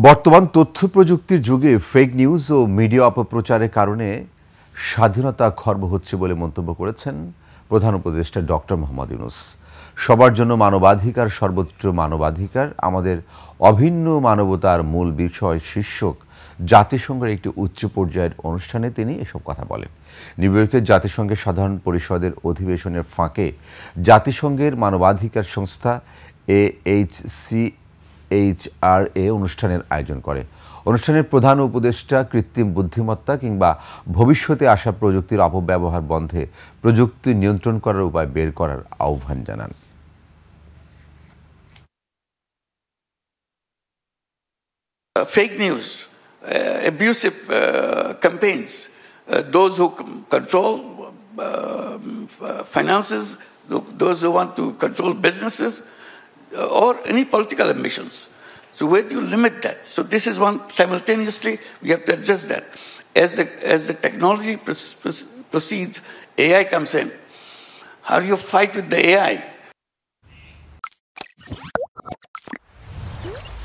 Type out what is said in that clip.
বর্তমান তথ্য প্রযুক্তির যুগে ফেক নিউজ ও মিডিয়া অপপ্রচারের কারণে স্বাধীনতা খর্ব হচ্ছে বলে মন্তব্য করেছেন প্রধান উপদেষ্টা ডক্টর মোহাম্মদ ইউনূস। সবার জন্য মানবাধিকার, সর্বোচ্চ মানবাধিকার আমাদের অভিন্ন মানবতার মূল বিষয় শীর্ষক জাতিসংঘের একটি উচ্চ পর্যায়ের অনুষ্ঠানে তিনি এসব কথা বলেন। নিউ ইয়র্কের জাতিসংঘের সাধারণ পরিষদের অধিবেশনের ফাঁকে জাতিসংঘের মানবাধিকার সংস্থা AHCHRA অনুষ্ঠানের আয়োজন করে। অনুষ্ঠানের প্রধান উপদেষ্টা কৃত্রিম বুদ্ধিমত্তা কিংবা ভবিষ্যতে আসা প্রযুক্তির অপব্যবহার বন্ধে প্রযুক্তি নিয়ন্ত্রণ করার উপায় বের করার আহ্বান জানান। Fake news, abusive campaigns, those who control finances, those who want to control businesses, or any political ambitions. So where do you limit that? So this is one, simultaneously we have to address that. As the technology proceeds, AI comes in. How do you fight with the AI?